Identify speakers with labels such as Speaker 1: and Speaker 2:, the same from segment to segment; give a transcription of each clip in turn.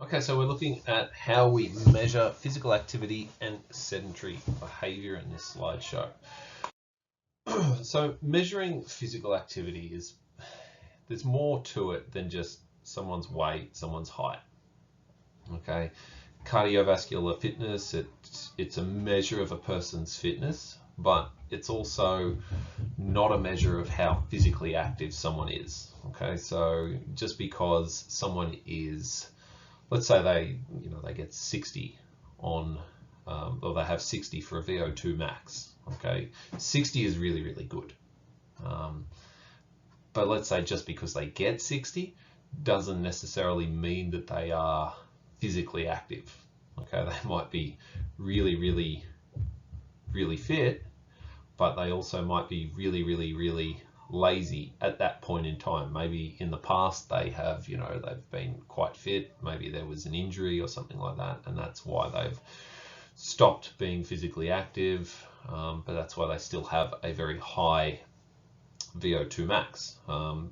Speaker 1: Okay, so we're looking at how we measure physical activity and sedentary behaviour in this slideshow. So measuring physical activity there's more to it than just someone's weight, someone's height. Okay, cardiovascular fitness, it's a measure of a person's fitness, but it's also not a measure of how physically active someone is. Okay, so just because someone is, let's say they get 60 on, or they have 60 for a VO2 max. Okay, 60 is really, really good. But let's say just because they get 60 doesn't necessarily mean that they are physically active. Okay, they might be really, really, really fit, but they also might be really, really, really lazy at that point in time. Maybe in the past they have, they've been quite fit. Maybe there was an injury or something like that, and that's why they've stopped being physically active. But that's why they still have a very high VO2 max.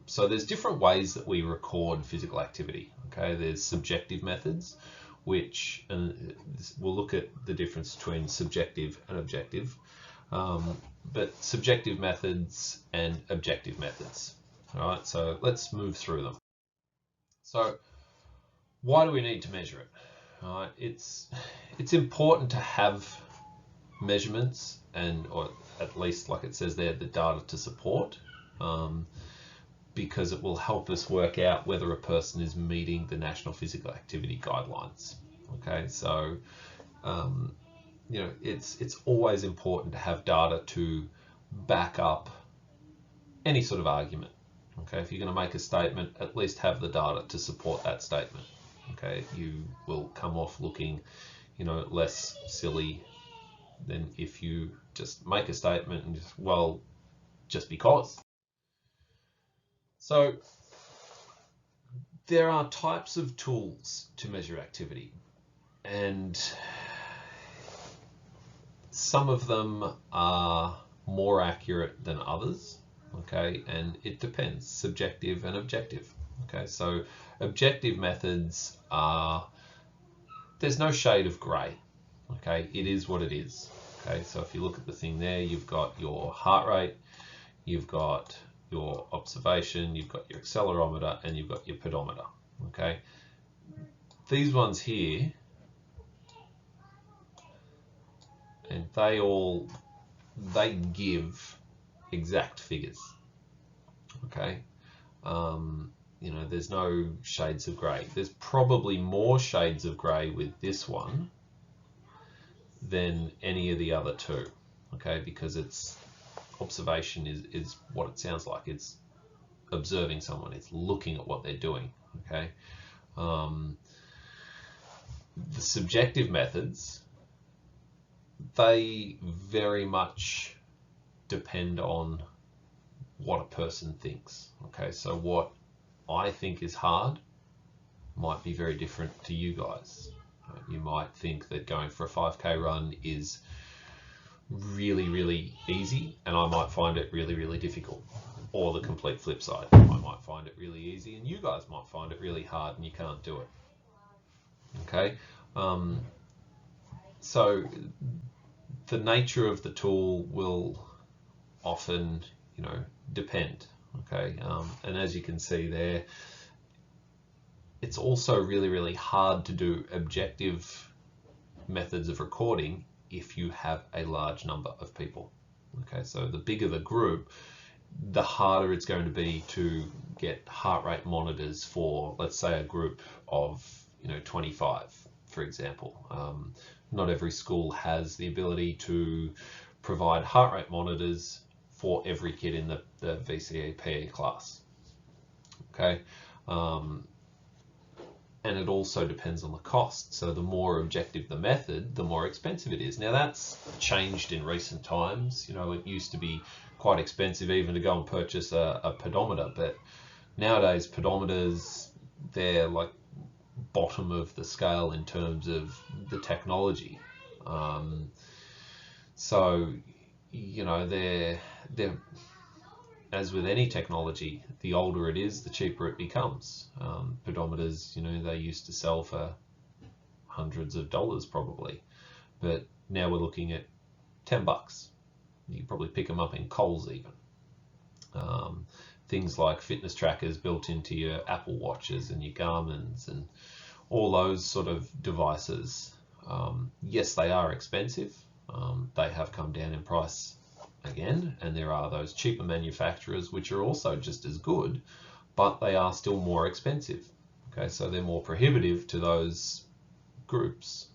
Speaker 1: So there's different ways that we record physical activity. Okay, there's subjective methods, which, and we'll look at the difference between subjective and objective. But subjective methods and objective methods. All right, so let's move through them. So why do we need to measure it? All right, it's important to have measurements, or at least, like it says there, the data to support, because it will help us work out whether a person is meeting the National Physical Activity Guidelines. Okay, so it's always important to have data to back up any sort of argument. Okay, if you're going to make a statement, at least have the data to support that statement. Okay, you will come off looking, less silly than if you just make a statement and just because. So there are types of tools to measure activity, and some of them are more accurate than others. Okay, and it depends, subjective and objective. Okay, so objective methods are, there's no shade of grey. Okay, it is what it is. Okay, so if you look at the thing there, you've got your heart rate, you've got your observation, you've got your accelerometer, and you've got your pedometer. Okay, these ones here, and they give exact figures. Okay, there's no shades of grey. There's probably more shades of grey with this one than any of the other two. Okay, because it's observation is what it sounds like. It's observing someone. It's looking at what they're doing. Okay, the subjective methods, they very much depend on what a person thinks. Okay, so what I think is hard might be very different to you guys. You might think that going for a 5K run is really, really easy, and I might find it really, really difficult. Or the complete flip side, I might find it really easy and you guys might find it really hard and you can't do it. Okay, so the nature of the tool will often, depend. Okay, and as you can see there, it's also really, really hard to do objective methods of recording if you have a large number of people. Okay, so the bigger the group, the harder it's going to be to get heart rate monitors for, let's say, a group of 25, for example. Not every school has the ability to provide heart rate monitors for every kid in the VCE PE class. Okay, and it also depends on the cost. So the more objective the method, the more expensive it is. Now that's changed in recent times. It used to be quite expensive even to go and purchase a pedometer, but nowadays pedometers, they're like bottom of the scale in terms of the technology. So they're as with any technology, the older it is, the cheaper it becomes. Pedometers, they used to sell for hundreds of dollars probably, but now we're looking at $10. You can probably pick them up in Kohl's even. Things like fitness trackers built into your Apple Watches and your Garmin's and all those sort of devices. Yes, they are expensive. They have come down in price again, and there are those cheaper manufacturers which are also just as good, but they are still more expensive. Okay, so they're more prohibitive to those groups.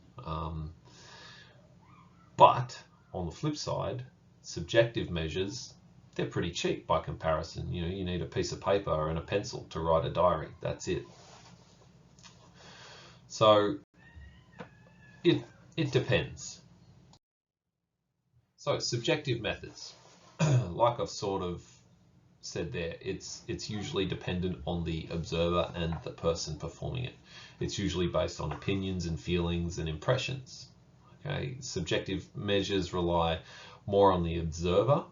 Speaker 1: But on the flip side, subjective measures, they're pretty cheap by comparison. You need a piece of paper and a pencil to write a diary. That's it. So it depends. So subjective methods, like I've sort of said there, it's usually dependent on the observer and the person performing it. It's usually based on opinions and feelings and impressions. Okay, subjective measures rely more on the observer.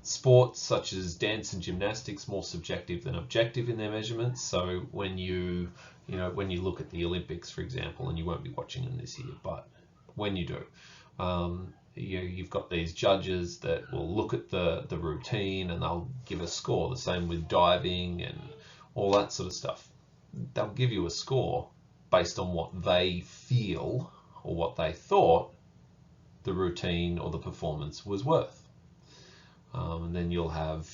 Speaker 1: Sports such as dance and gymnastics more subjective than objective in their measurements. So when you look at the Olympics, for example, and you won't be watching them this year, but when you do, you've got these judges that will look at the routine and they'll give a score. The same with diving and all that sort of stuff. They'll give you a score based on what they feel or what they thought the routine or the performance was worth. And then you'll have,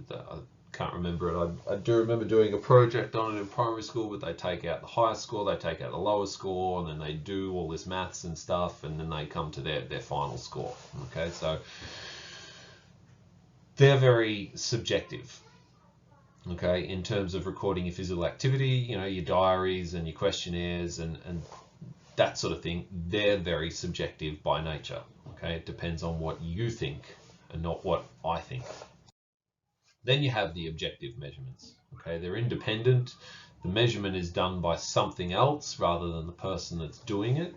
Speaker 1: I can't remember it. I do remember doing a project on it in primary school, but they take out the highest score, they take out the lowest score, and then they do all this maths and stuff, and then they come to their final score. Okay, so they're very subjective. Okay, in terms of recording your physical activity, your diaries and your questionnaires and that sort of thing, they're very subjective by nature. Okay, it depends on what you think and not what I think. Then you have the objective measurements. Okay, they're independent. The measurement is done by something else rather than the person that's doing it.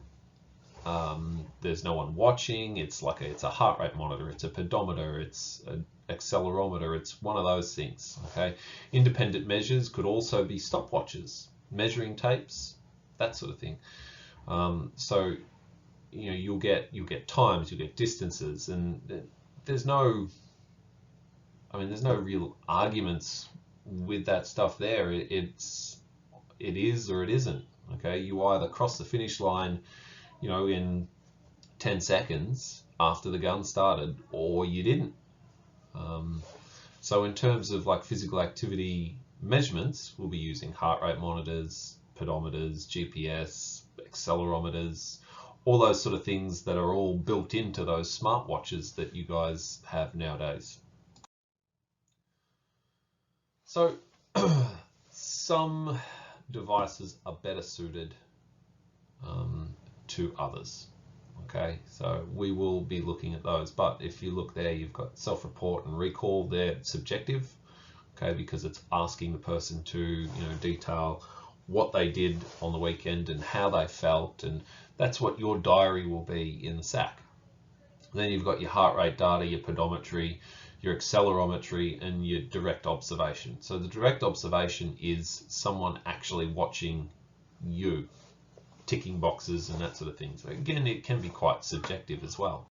Speaker 1: There's no one watching. It's a heart rate monitor. It's a pedometer. It's an accelerometer. It's one of those things. Okay, independent measures could also be stopwatches, measuring tapes, that sort of thing. So you'll get times, you'll get distances, and there's no real arguments with that stuff there. It is or it isn't. Okay, you either cross the finish line, in 10 seconds after the gun started, or you didn't. So in terms of like physical activity measurements, we'll be using heart rate monitors, pedometers, GPS, accelerometers, all those sort of things that are all built into those smartwatches that you guys have nowadays. So some devices are better suited to others. Okay, so we will be looking at those, but if you look there, you've got self-report and recall. They're subjective, okay, because it's asking the person to detail what they did on the weekend and how they felt, and that's what your diary will be in the sack. Then you've got your heart rate data, your pedometry, your accelerometry, and your direct observation. So the direct observation is someone actually watching you, ticking boxes and that sort of thing. So again, it can be quite subjective as well.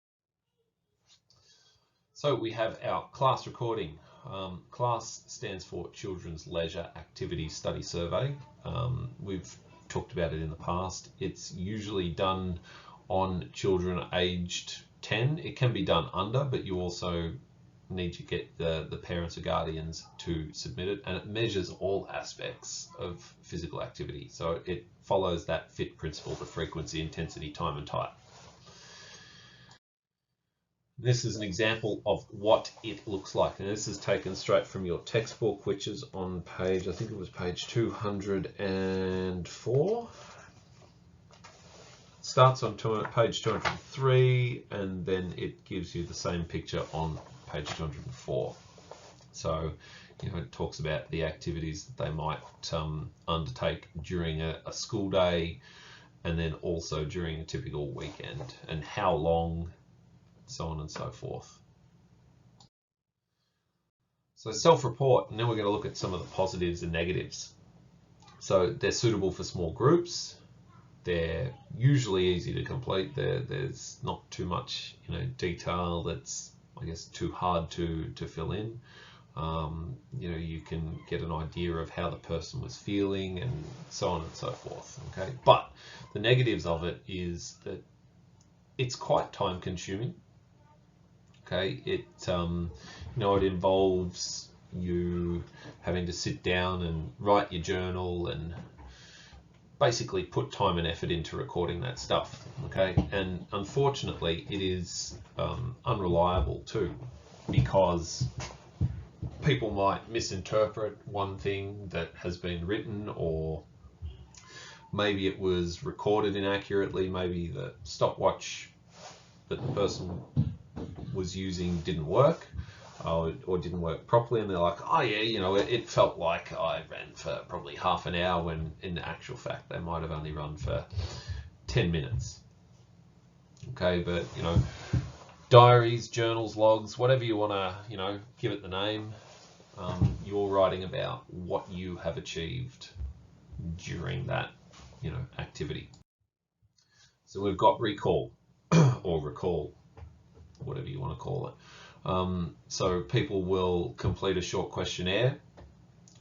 Speaker 1: So we have our class recording. CLASS stands for Children's Leisure Activity Study Survey. We've talked about it in the past. It's usually done on children aged 10. It can be done under, but you also need to get the parents or guardians to submit it, and it measures all aspects of physical activity. So it follows that FIT principle, the frequency, intensity, time, and type. This is an example of what it looks like, and this is taken straight from your textbook, which is on page, I think it was page 204. Starts on page 203, and then it gives you the same picture on page 204. So, it talks about the activities that they might undertake during a school day, and then also during a typical weekend, and how long, so on and so forth. So self-report, and then we're going to look at some of the positives and negatives. So they're suitable for small groups. They're usually easy to complete. There's not too much, detail that's, I guess, too hard to fill in. You can get an idea of how the person was feeling and so on and so forth. Okay, but the negatives of it is that it's quite time consuming. Okay, it involves you having to sit down and write your journal and basically put time and effort into recording that stuff. Okay, and unfortunately it is unreliable too, because people might misinterpret one thing that has been written, or maybe it was recorded inaccurately, maybe the stopwatch that the person was using didn't work, or didn't work properly, and they're like, oh yeah, it felt like I ran for probably half an hour, when in actual fact they might have only run for 10 minutes. Okay, but diaries, journals, logs, whatever you want to give it the name, you're writing about what you have achieved during that activity. So we've got recall or recall, whatever you want to call it. So people will complete a short questionnaire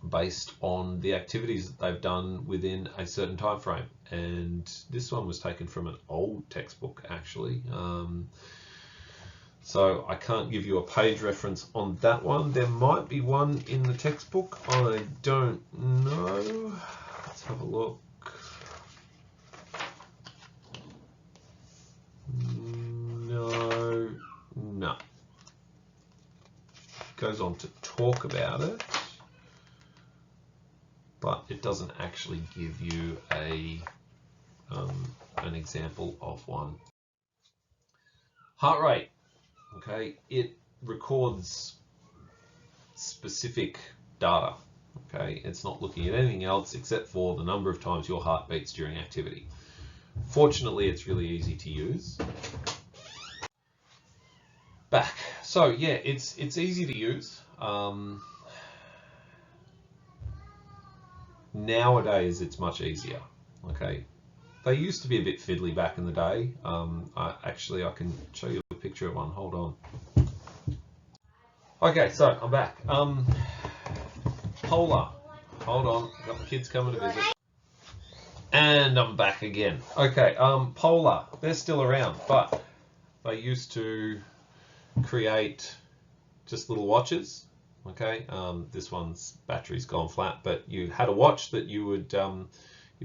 Speaker 1: based on the activities that they've done within a certain time frame, and this one was taken from an old textbook actually. So I can't give you a page reference on that one. There might be one in the textbook, I don't know. Let's have a look. No. Goes on to talk about it, but it doesn't actually give you an example of one. Heart rate, okay, it records specific data. Okay, it's not looking at anything else except for the number of times your heart beats during activity. Fortunately, it's really easy to use. Back. So yeah, it's easy to use. Nowadays, it's much easier. Okay, they used to be a bit fiddly back in the day. I can show you a picture of one. Hold on. Okay, so I'm back. Polar. Hold on, got the kids coming to visit. And I'm back again. Okay, Polar, they're still around, but they used to create just little watches. Okay, this one's battery's gone flat, but you had a watch that you would you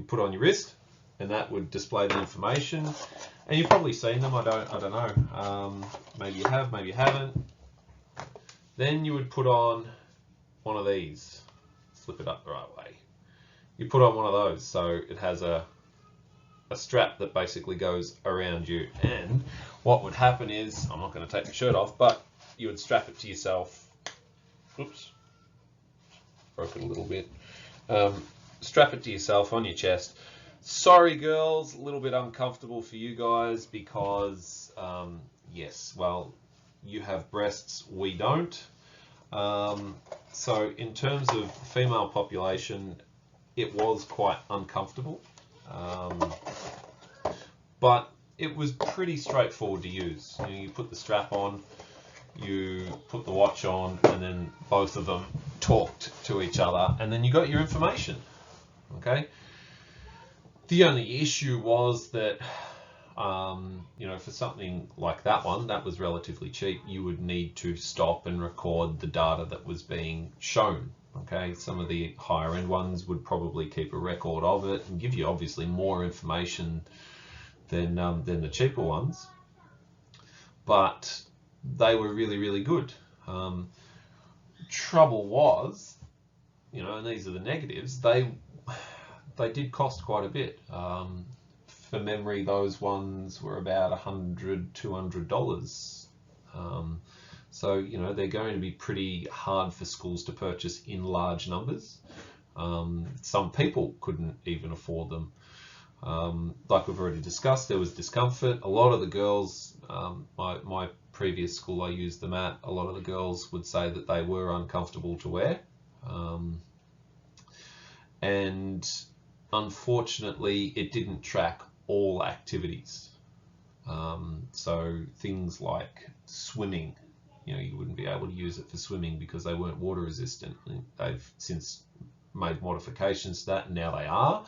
Speaker 1: put on your wrist, and that would display the information. And you've probably seen them. I don't know. Maybe you have, maybe you haven't. Then you would put on one of these. Flip it up the right way. You put on one of those, so it has a strap that basically goes around you. And what would happen is, I'm not going to take the shirt off, but you would strap it to yourself. Oops, broke it a little bit. Strap it to yourself on your chest. Sorry girls, a little bit uncomfortable for you guys because yes, well, you have breasts, we don't. So in terms of female population, it was quite uncomfortable, but it was pretty straightforward to use. You put the strap on, you put the watch on, and then both of them talked to each other, and then you got your information. Okay. The only issue was that, for something like that one, that was relatively cheap, you would need to stop and record the data that was being shown. Okay, some of the higher end ones would probably keep a record of it and give you obviously more information than the cheaper ones, but they were really, really good. Trouble was, and these are the negatives, they did cost quite a bit. For memory, those ones were about $100, $200. So, they're going to be pretty hard for schools to purchase in large numbers. Some people couldn't even afford them. Like we've already discussed, there was discomfort. A lot of the girls, my previous school I used them at, a lot of the girls would say that they were uncomfortable to wear. And unfortunately, it didn't track all activities. So things like swimming, you wouldn't be able to use it for swimming because they weren't water resistant. They've since made modifications to that, and now they are.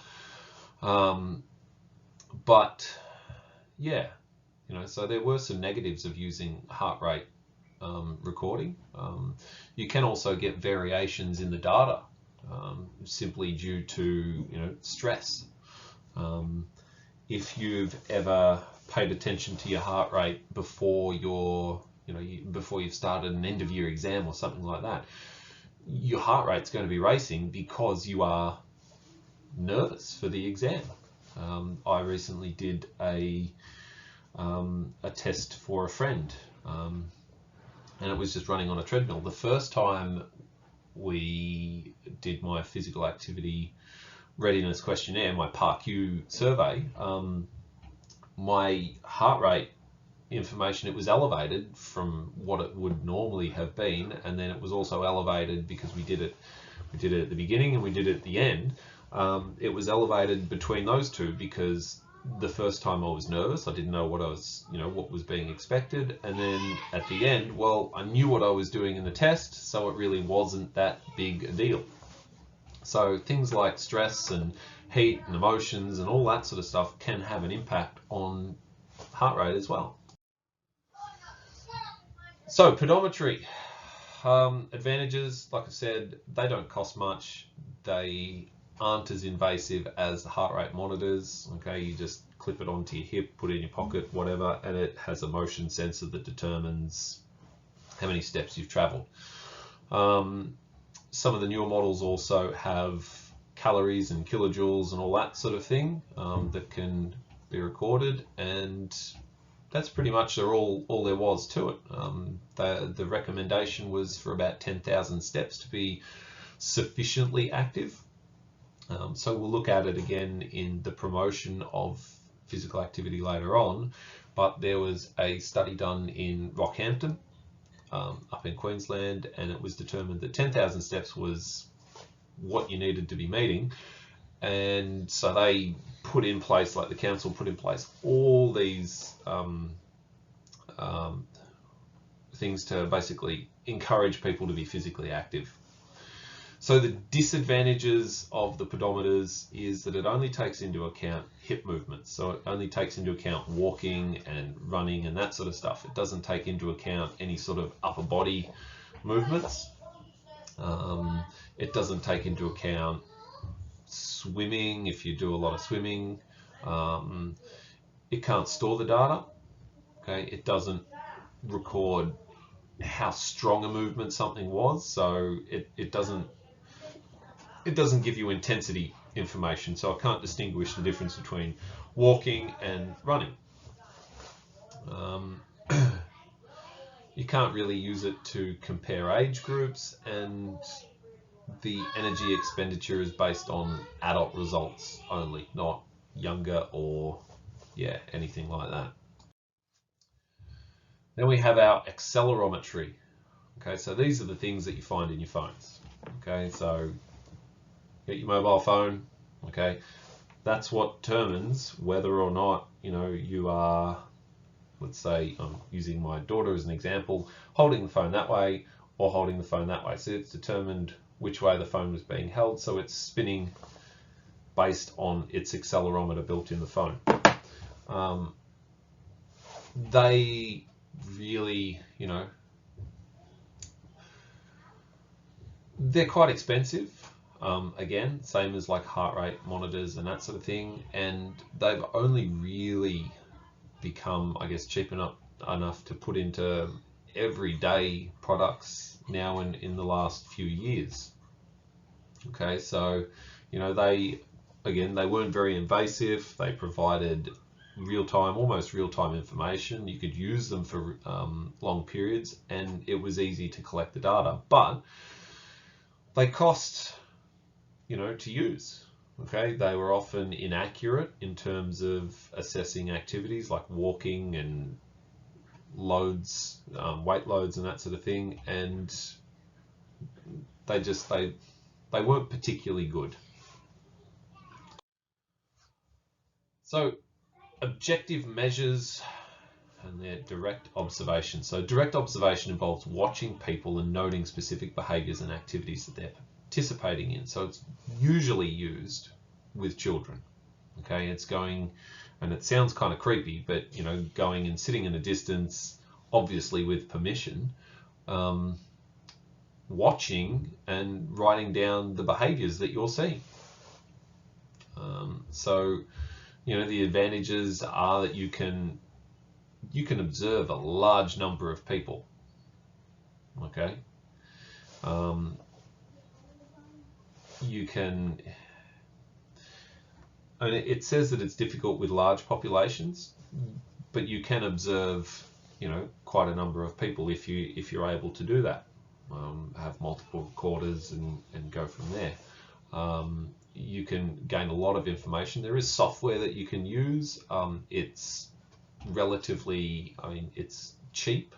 Speaker 1: But yeah, so there were some negatives of using heart rate recording. You can also get variations in the data simply due to stress. If you've ever paid attention to your heart rate before before you've started an end of year exam or something like that, your heart rate's going to be racing because you are nervous for the exam. I recently did a test for a friend, and it was just running on a treadmill. The first time we did my physical activity readiness questionnaire, my PARQ survey, my heart rate information, it was elevated from what it would normally have been, and then it was also elevated because we did it at the beginning and we did it at the end. It was elevated between those two because the first time I was nervous, I didn't know what what was being expected, and then at the end, well, I knew what I was doing in the test, so it really wasn't that big a deal. So things like stress and heat and emotions and all that sort of stuff can have an impact on heart rate as well. So pedometry, advantages, like I said, they don't cost much. They aren't as invasive as the heart rate monitors. Okay, you just clip it onto your hip, put it in your pocket, whatever, and it has a motion sensor that determines how many steps you've traveled. Some of the newer models also have calories and kilojoules and all that sort of thing that can be recorded, and that's pretty much all there was to it. The recommendation was for about 10,000 steps to be sufficiently active. So we'll look at it again in the promotion of physical activity later on, but there was a study done in Rockhampton up in Queensland, and it was determined that 10,000 steps was what you needed to be meeting. And so they put in place, like the council put in place, all these things to basically encourage people to be physically active. So the disadvantages of the pedometers is that it only takes into account hip movements. So it only takes into account walking and running and that sort of stuff. It doesn't take into account any sort of upper body movements. It doesn't take into account swimming if you do a lot of swimming. It can't store the data. Okay, it doesn't record how strong a movement something was, so it doesn't give you intensity information, so I can't distinguish the difference between walking and running. You can't really use it to compare age groups, and the energy expenditure is based on adult results only, not younger or anything like that. Then we have our accelerometry. Okay, so these are the things that you find in your phones. Okay, so get your mobile phone. Okay, that's what determines whether or not you are, let's say I'm using my daughter as an example, holding the phone that way or holding the phone that way. So it's determined which way the phone was being held, so it's spinning based on its accelerometer built in the phone. They really, they're quite expensive. Again, same as like heart rate monitors and that sort of thing, and they've only really become, I guess, cheap enough to put into everyday products now in the last few years. Okay, so they weren't very invasive. They provided almost real-time information. You could use them for long periods, and it was easy to collect the data, but they cost to use. Okay, they were often inaccurate in terms of assessing activities like walking and loads, weight loads and that sort of thing, and they weren't particularly good. So objective measures and their direct observation. So direct observation involves watching people and noting specific behaviors and activities that they're participating in. So it's usually used with children. Okay, it's going, and it sounds kind of creepy, but you know, going and sitting in a distance, obviously with permission, watching and writing down the behaviors that you're seeing. So, you know, the advantages are that you can observe a large number of people. Okay, you can. I mean, it says that it's difficult with large populations, but you can observe, you know, quite a number of people if you're able to do that. Have multiple recorders and go from there. You can gain a lot of information. There is software that you can use. It's relatively, I mean, it's cheap.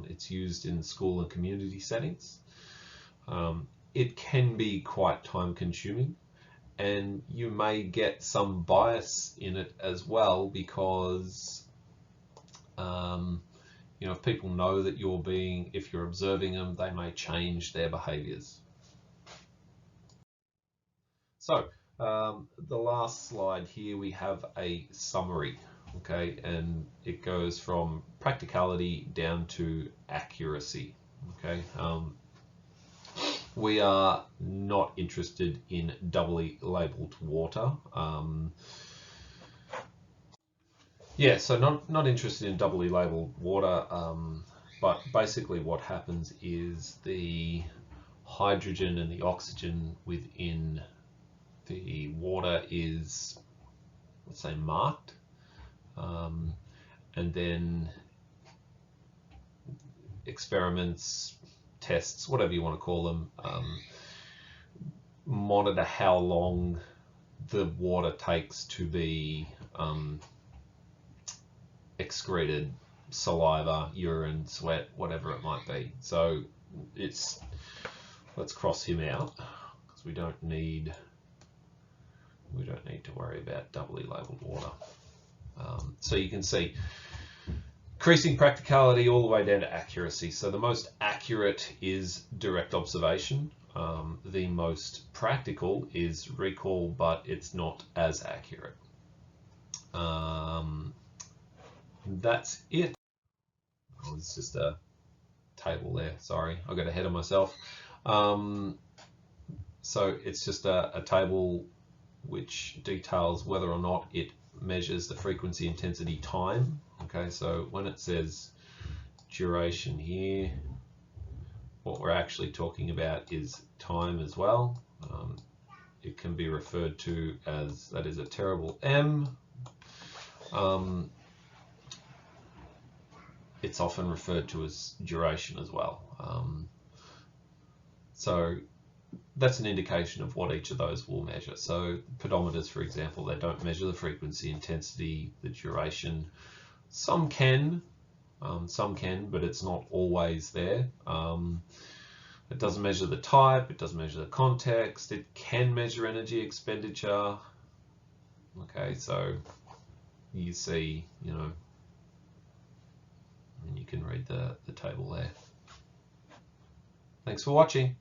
Speaker 1: It's used in school and community settings. It can be quite time consuming, and you may get some bias in it as well because you know, if people know that if you're observing them, they may change their behaviors. So the last slide here, we have a summary, okay, and it goes from practicality down to accuracy, okay. We are not interested in doubly labeled water. Yeah, so not interested in doubly labeled water, but basically what happens is the hydrogen and the oxygen within the water is, let's say, marked, and then experiments, tests, whatever you want to call them, monitor how long the water takes to be excreted, saliva, urine, sweat, whatever it might be. So let's cross him out because we don't need to worry about doubly labeled water. So you can see increasing practicality all the way down to accuracy. So the most accurate is direct observation. The most practical is recall, but it's not as accurate. That's it. Oh, it's just a table there. Sorry, I got ahead of myself. So it's just a table which details whether or not it measures the frequency, intensity, time. Okay, so when it says duration here, what we're actually talking about is time as well. It can be referred to as, that is a terrible M. It's often referred to as duration as well. So that's an indication of what each of those will measure. So pedometers, for example, they don't measure the frequency, intensity, the duration. Some can, but it's not always there. It doesn't measure the type, it doesn't measure the context, it can measure energy expenditure. Okay, so you see, you know, and you can read the table there. Thanks for watching.